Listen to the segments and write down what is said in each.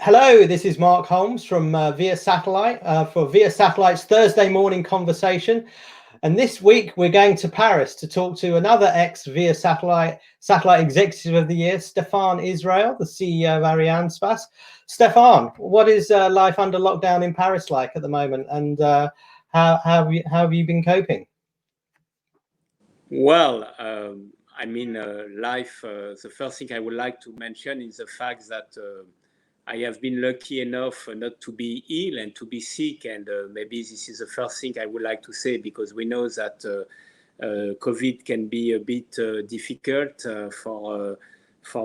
Hello, this is Mark Holmes from Via Satellite for Via Satellite's Thursday morning conversation. And this week we're going to Paris to talk to another ex-Via Satellite Executive of the Year, Stéphane Israël, the CEO of Arianespace. Stéphane, what is life under lockdown in Paris like at the moment, and how have you been coping? Well, life, the first thing I would like to mention is the fact that I have been lucky enough not to be ill and to be sick. And maybe this is the first thing I would like to say, because we know that COVID can be a bit difficult for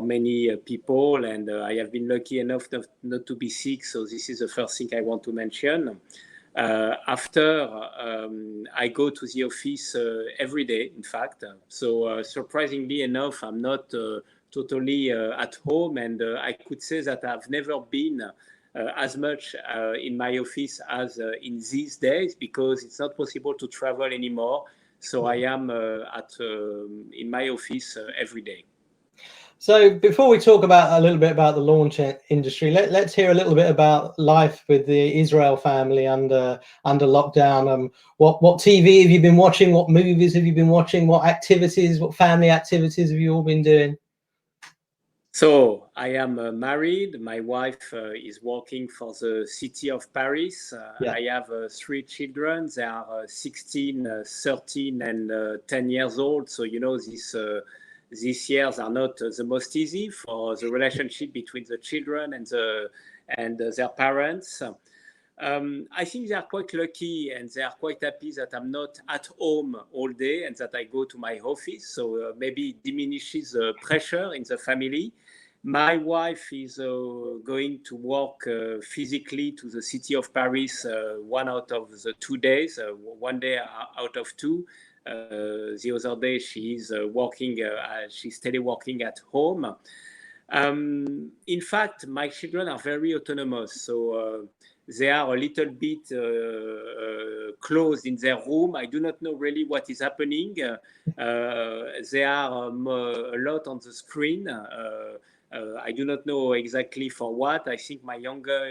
many people. And I have been lucky enough not to be sick. So this is the first thing I want to mention. After I go to the office every day, in fact. So surprisingly enough, I'm not totally at home, and I could say that I've never been as much in my office as in these days, because it's not possible to travel anymore. So I am in my office every day. So before we talk about a little bit about the launch industry, let's hear a little bit about life with the Israel family under lockdown. What TV have you been watching? What movies have you been watching? What activities, what family activities have you all been doing? So I am married. My wife is working for the city of Paris. I have 3 children. They are 16, 13, and 10 years old. So, you know, these years are not the most easy for the relationship between the children and their parents. I think they are quite lucky, and they are quite happy that I'm not at home all day and that I go to my office. So maybe it diminishes the pressure in the family. My wife is going to work physically to the city of Paris 1 out of the 2 days, 1 day out of 2. The other day she is working, she's teleworking at home. In fact, my children are very autonomous, so they are a little bit closed in their room. I do not know really what is happening. They are a lot on the screen. I do not know exactly for what. I think my younger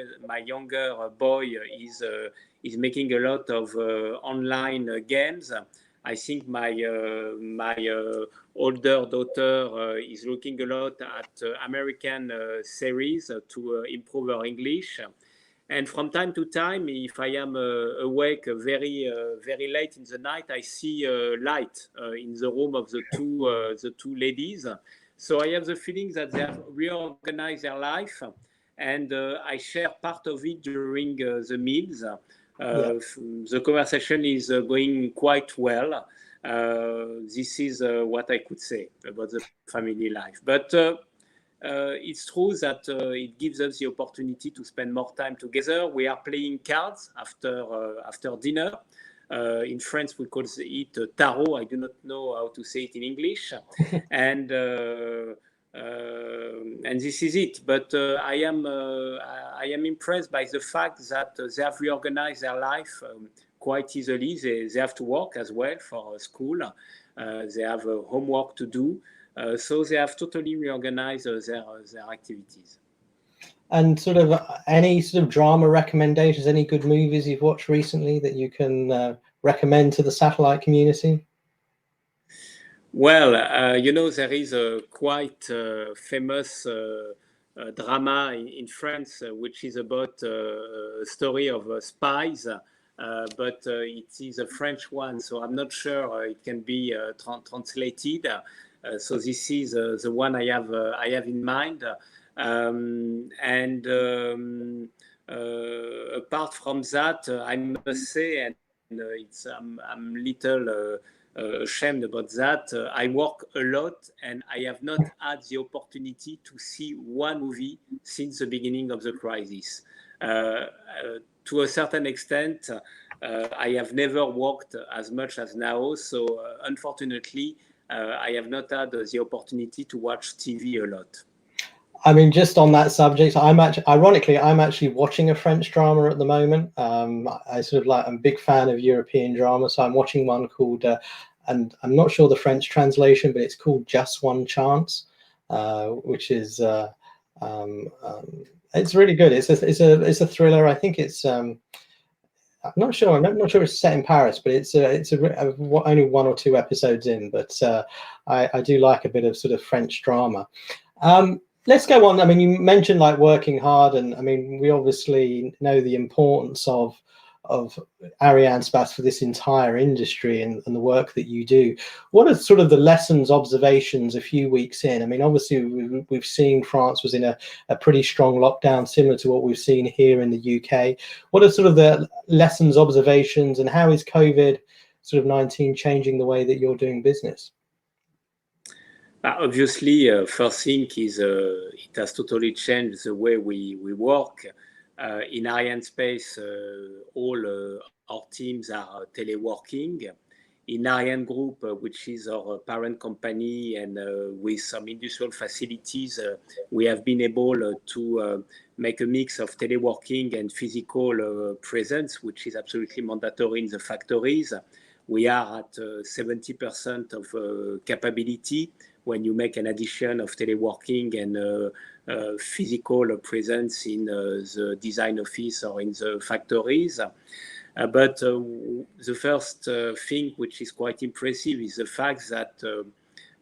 boy is making a lot of online games. I think my older daughter is looking a lot at American series to improve her English. And from time to time, if I am awake very late in the night, I see light in the room of the two ladies. So I have the feeling that they have reorganized their life, and I share part of it during the meals. The conversation is going quite well. This is what I could say about the family life. But it's true that it gives us the opportunity to spend more time together. We are playing cards after dinner. In France, we call it tarot. I do not know how to say it in English. And this is it. But I am impressed by the fact that they have reorganized their life quite easily. They have to work as well for school. They have homework to do. So they have totally reorganized their activities. And sort of any sort of drama recommendations, any good movies you've watched recently that you can recommend to the satellite community? Well, you know, there is a quite famous drama in France, which is about a story of spies, but it is a French one, so I'm not sure it can be translated. So this is the one I have in mind. Apart from that, I must say, and I'm little ashamed about that. I work a lot, and I have not had the opportunity to see one movie since the beginning of the crisis. To a certain extent, I have never worked as much as now, so unfortunately, I have not had the opportunity to watch TV a lot. I mean, just on that subject, I'm actually watching a French drama at the moment. I'm a big fan of European drama, so I'm watching one called, and I'm not sure the French translation, but it's called Just One Chance, which is It's really good. It's a thriller. I think it's I'm not sure. I'm not sure it's set in Paris, but it's only 1 or 2 episodes in. But I do like a bit of sort of French drama. Let's go on. I mean, you mentioned like working hard, and I mean, we obviously know the importance of Arianespace for this entire industry and the work that you do. What are sort of the lessons, observations a few weeks in? I mean, obviously we've seen France was in a pretty strong lockdown, similar to what we've seen here in the UK. What are sort of the lessons, observations, and how is COVID sort of 19 changing the way that you're doing business? Obviously, first thing is it has totally changed the way we work. In Arianespace, all our teams are teleworking. In Ariane Group, which is our parent company, and with some industrial facilities, we have been able to make a mix of teleworking and physical presence, which is absolutely mandatory in the factories. We are at 70% of capability when you make an addition of teleworking and physical presence in the design office or in the factories. But the first thing which is quite impressive is the fact that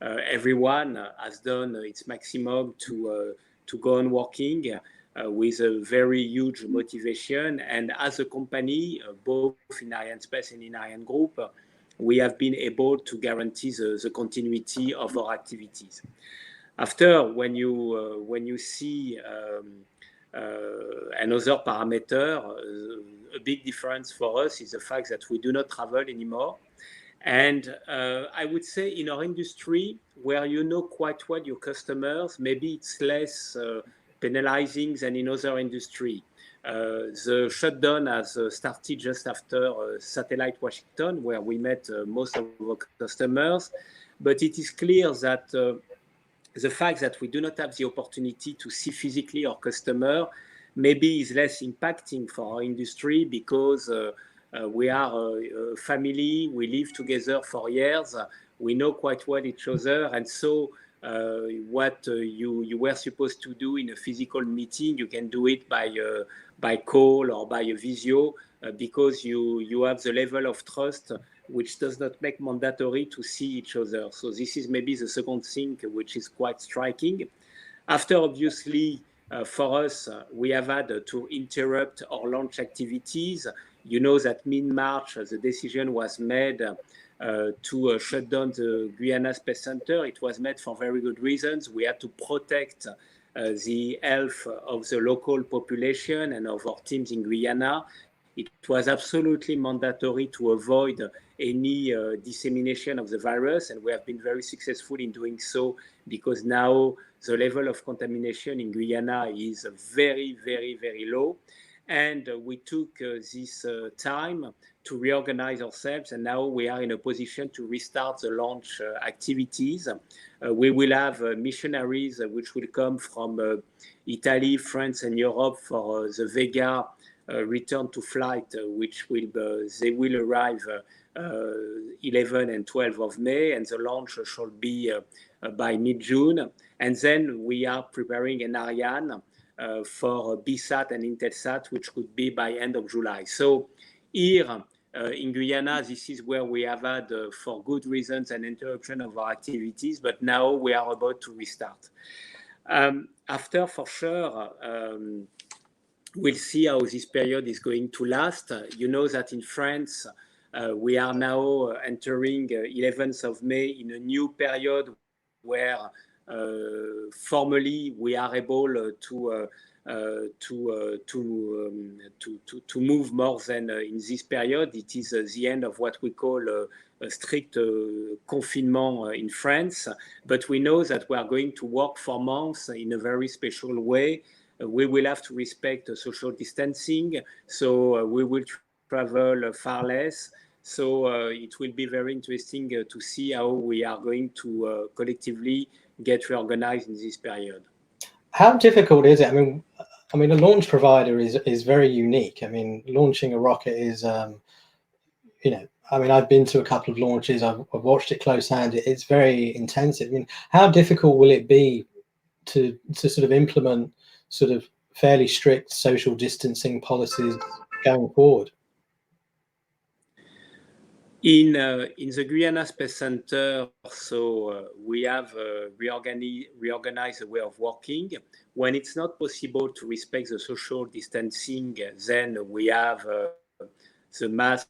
everyone has done its maximum to go on working with a very huge motivation. And as a company, both in Arianespace and in Ariane Group, we have been able to guarantee the continuity of our activities. After, when you see another parameter, a big difference for us is the fact that we do not travel anymore. And I would say in our industry, where you know quite well your customers, maybe it's less penalizing than in other industry. The shutdown has started just after Satellite Washington, where we met most of our customers. But it is clear that the fact that we do not have the opportunity to see physically our customer maybe is less impacting for our industry, because we are a family, we live together for years, we know quite well each other, and so what you were supposed to do in a physical meeting, you can do it by call or by a visio, because you have the level of trust which does not make mandatory to see each other. So this is maybe the second thing which is quite striking. After, obviously, for us, we have had to interrupt our launch activities. You know that mid-March, the decision was made to shut down the Guyana Space Center. It was made for very good reasons. We had to protect the health of the local population and of our teams in Guyana. It was absolutely mandatory to avoid any dissemination of the virus, and we have been very successful in doing so, because now the level of contamination in Guyana is very, very, very low. And we took this time to reorganize ourselves, and now we are in a position to restart the launch activities. We will have missionaries which will come from Italy, France, and Europe for the Vega return to flight, which they will arrive 11 and 12 of May, and the launch shall be by mid-June. And then we are preparing an Ariane for BSAT and Intelsat, which could be by end of July. So here in Guyana, this is where we have had, for good reasons, an interruption of our activities, but now we are about to restart. After, for sure, we'll see how this period is going to last. You know that in France, we are now entering 11th of May in a new period where formally we are able to move more than in this period. It is the end of what we call a strict confinement in France, but we know that we are going to work for months in a very special way. We will have to respect social distancing, so we will travel far less. So it will be very interesting to see how we are going to collectively get reorganized in this period. How difficult is it? I mean, a launch provider is very unique. I mean, launching a rocket is, you know, I mean, I've been to a couple of launches. I've watched it close-hand. It's very intensive. I mean, how difficult will it be to sort of implement sort of fairly strict social distancing policies going forward? In the Guyana Space Center, so we have reorganized the way of working. When it's not possible to respect the social distancing, then we have the mask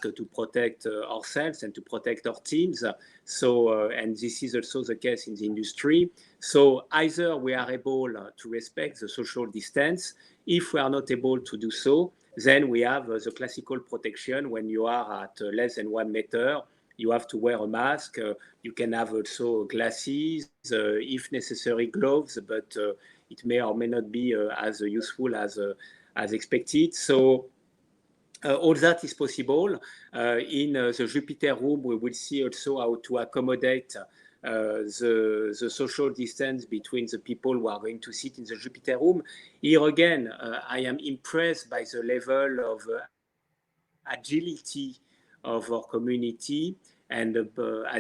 to protect ourselves and to protect our teams. So, and this is also the case in the industry. So either we are able to respect the social distance. If we are not able to do so, then we have the classical protection. When you are at less than 1 meter, you have to wear a mask. You can have also glasses, if necessary, gloves, but it may or may not be as useful as expected. So all that is possible. In the Jupiter room, we will see also how to accommodate the social distance between the people who are going to sit in the Jupiter room. Here again, I am impressed by the level of agility of our community. And at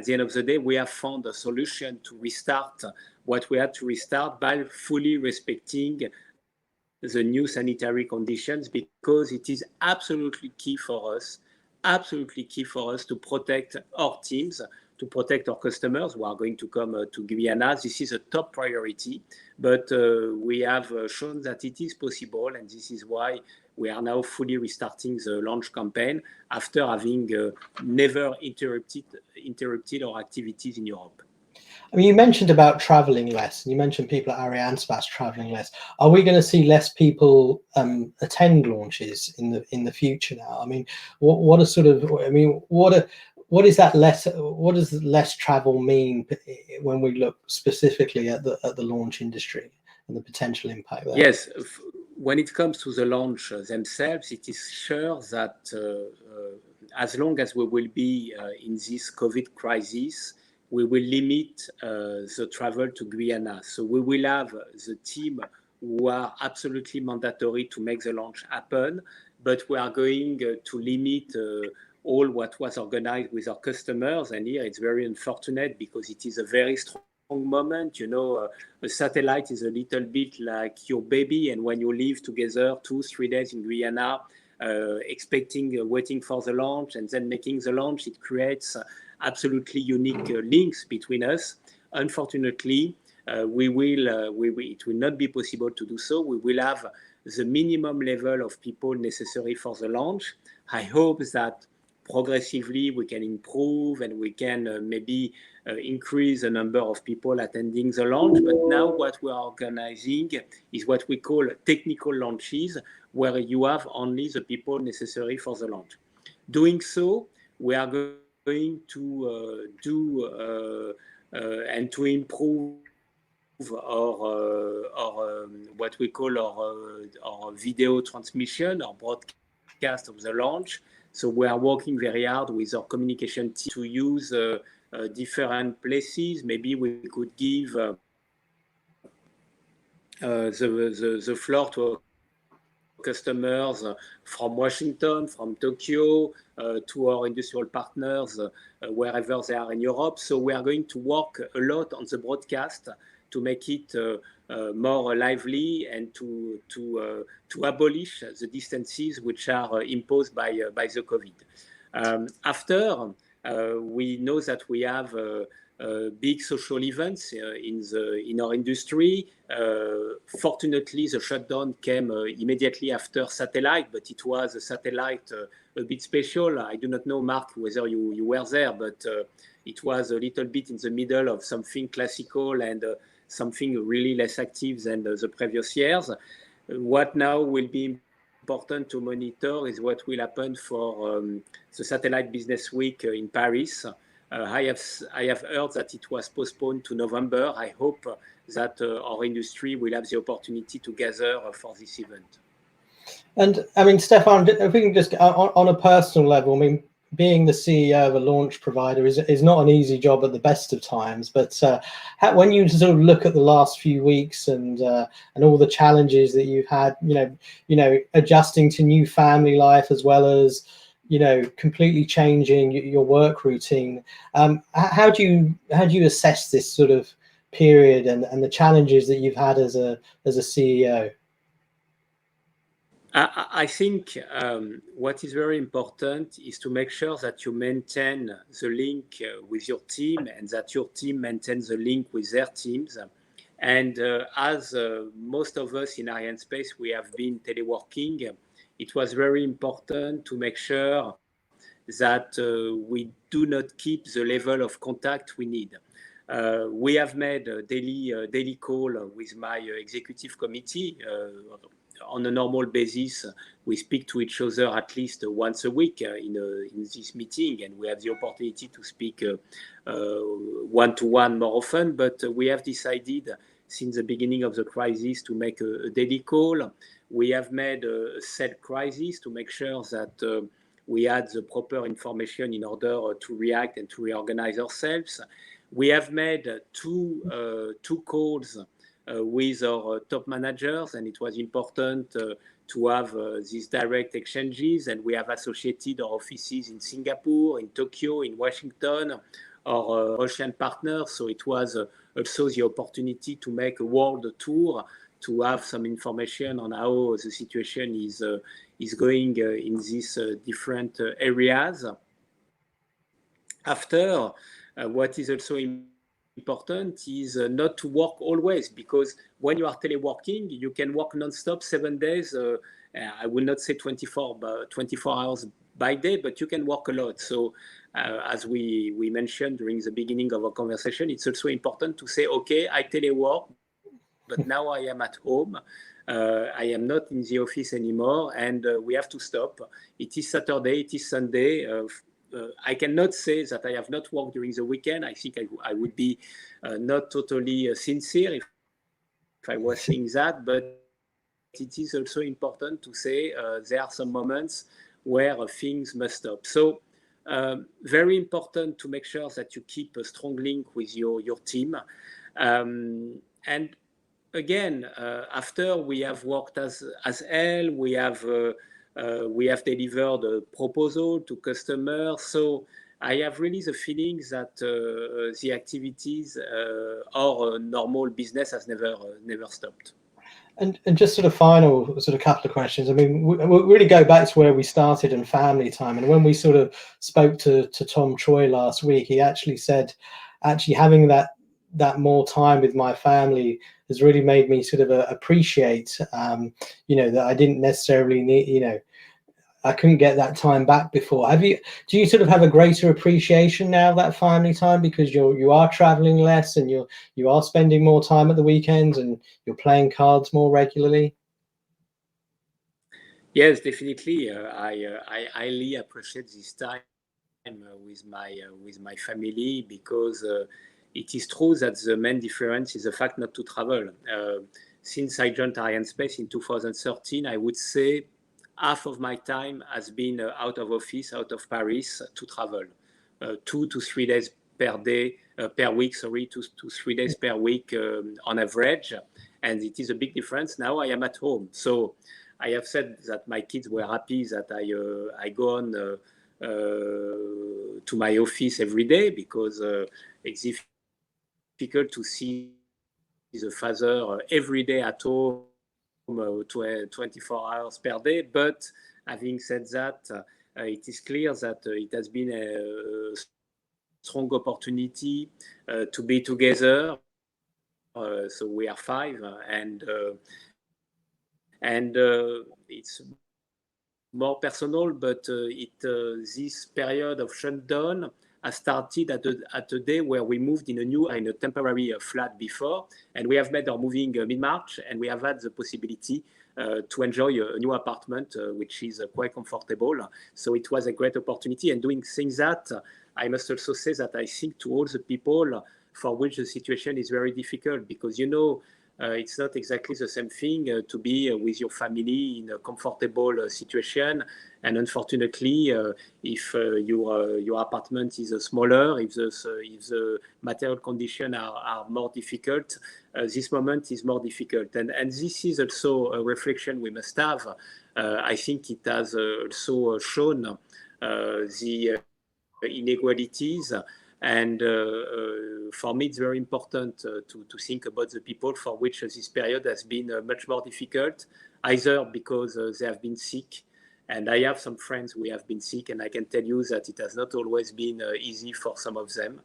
the end of the day, we have found a solution to restart what we had to restart by fully respecting the new sanitary conditions, because it is absolutely key for us to protect our teams, to protect our customers who are going to come to Guyana. This is a top priority, but we have shown that it is possible, and this is why we are now fully restarting the launch campaign after having never interrupted our activities in Europe. I mean, you mentioned about traveling less, and you mentioned people at Arianespace traveling less. Are we going to see less people attend launches in the future now? I mean, what is sort of? I mean, what is that less? What does less travel mean when we look specifically at the launch industry and the potential impact there? Yes, when it comes to the launch themselves, it is sure that as long as we will be in this COVID crisis, we will limit the travel to Guyana. So we will have the team who are absolutely mandatory to make the launch happen, but we are going to limit all what was organized with our customers. And here it's very unfortunate because it is a very strong moment. You know, a satellite is a little bit like your baby, and when you live together 2-3 days in Guyana, waiting for the launch and then making the launch, it creates absolutely unique links between us. Unfortunately, it will not be possible to do so. We will have the minimum level of people necessary for the launch. I hope that progressively we can improve and we can maybe increase the number of people attending the launch. But now what we are organizing is what we call technical launches, where you have only the people necessary for the launch. Doing so, we are going to do and to improve our what we call our video transmission, our broadcast of the launch. So we are working very hard with our communication team to use different places. Maybe we could give the floor to customers from Washington, from Tokyo, to our industrial partners wherever they are in Europe. So we are going to work a lot on the broadcast to make it more lively and to abolish the distances which are imposed by the COVID. After, we know that we have big social events in our industry. Fortunately, the shutdown came immediately after satellite, but it was a satellite a bit special. I do not know, Mark, whether you were there, but it was a little bit in the middle of something classical and something really less active than the previous years. What now will be important to monitor is what will happen for the Satellite Business Week in Paris. I have heard that it was postponed to November. I hope that our industry will have the opportunity to gather for this event. And I mean, Stéphane, if we can just on a personal level, I mean, being the CEO of a launch provider is not an easy job at the best of times. But when you sort of look at the last few weeks and all the challenges that you've had, you know, adjusting to new family life as well as completely changing your work routine. How do you assess this sort of period and the challenges that you've had as a CEO? I think what is very important is to make sure that you maintain the link with your team and that your team maintains the link with their teams. And as most of us in Arianespace, we have been teleworking, it was very important to make sure that we do not keep the level of contact we need. We have made a daily call with my executive committee. On a normal basis, we speak to each other at least once a week in this meeting, and we have the opportunity to speak one-to-one more often. But we have decided since the beginning of the crisis to make a daily call. We have made a set crisis to make sure that we had the proper information in order to react and to reorganize ourselves. We have made two calls with our top managers, and it was important to have these direct exchanges, and we have associated our offices in Singapore, in Tokyo, in Washington, our Russian partners, so it was also the opportunity to make a world tour to have some information on how the situation is going in these different areas. After, what is also important is not to work always, because when you are teleworking, you can work non-stop 7 days. I will not say 24 hours by day, but you can work a lot. So as we mentioned during the beginning of our conversation, it's also important to say, okay, I telework, but now I am at home. I am not in the office anymore, and we have to stop. It is Saturday, it is Sunday. I cannot say that I have not worked during the weekend. I think I would be not totally sincere if I was saying that, but it is also important to say there are some moments where things must stop. So very important to make sure that you keep a strong link with your team. And again, after we have worked as hell, we have delivered a proposal to customers. So I have really the feeling that the activities or normal business has never stopped. And just sort of final sort of couple of questions. I mean, we'll really go back to where we started and family time. And when we sort of spoke to Tom Troy last week, he actually said, actually having that more time with my family has really made me sort of appreciate, that I didn't necessarily need, I couldn't get that time back before. Do you sort of have a greater appreciation now of that family time, because you are traveling less and you are spending more time at the weekends and you're playing cards more regularly? Yes, definitely. I highly appreciate this time with my family, because it is true that the main difference is the fact not to travel. Since I joined Arianespace in 2013, I would say half of my time has been out of office, out of Paris, to travel, 2 to 3 days per week, 2 to 3 days per week on average. And it is a big difference. Now I am at home. So I have said that my kids were happy that I go on to my office every day, because it's difficult to see the father every day at home 24 hours per day. But having said that, it is clear that it has been a strong opportunity to be together. So we are 5, and it's more personal, but this period of shutdown has started at a day where we moved in a temporary flat before, and we have made our moving mid-March, and we have had the possibility to enjoy a new apartment, which is quite comfortable. So it was a great opportunity, and doing things that, I must also say that I think to all the people for which the situation is very difficult, because it's not exactly the same thing to be with your family in a comfortable situation. And unfortunately, if your apartment is smaller, if the material conditions are more difficult, this moment is more difficult. And this is also a reflection we must have. I think it has also shown the inequalities. And for me, it's very important to think about the people for which this period has been much more difficult, either because they have been sick. And I have some friends who have been sick, and I can tell you that it has not always been easy for some of them.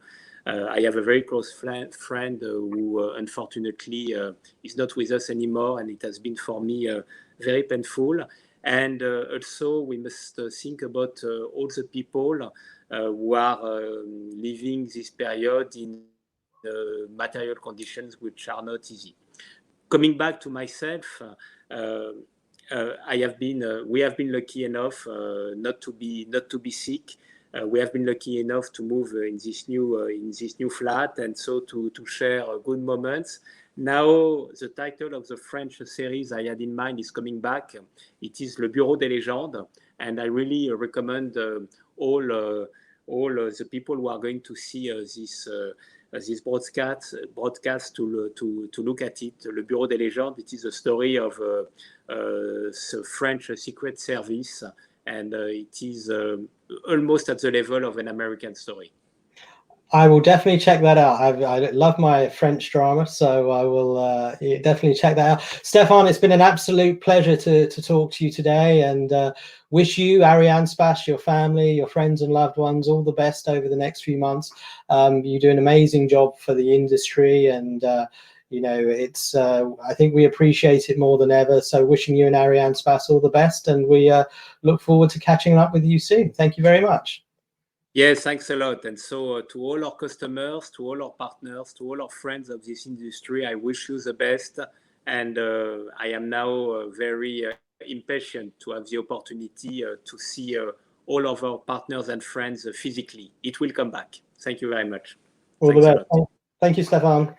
I have a very close friend who unfortunately is not with us anymore, and it has been for me very painful. And also we must think about all the people who are living this period in material conditions which are not easy. Coming back to myself, we have been lucky enough not to be sick. We have been lucky enough to move in this new flat, and so to share good moments. Now, the title of the French series I had in mind is coming back. It is Le Bureau des Légendes, and I really recommend all the people who are going to see this broadcast to look at it. Le Bureau des Légendes, it is a story of the French Secret Service, and it is almost at the level of an American story. I will definitely check that out. I love my French drama, so I will definitely check that out. Stéphane, it's been an absolute pleasure to talk to you today, and wish you, Arianespace, your family, your friends and loved ones, all the best over the next few months. You do an amazing job for the industry, and you know, it's I think we appreciate it more than ever. So wishing you and Arianespace all the best, and we look forward to catching up with you soon. Thank you very much. Yes, thanks a lot. And so to all our customers, to all our partners, to all our friends of this industry, I wish you the best. And I am now very impatient to have the opportunity to see all of our partners and friends physically. It will come back. Thank you very much. All the best. Thank you, Stéphane.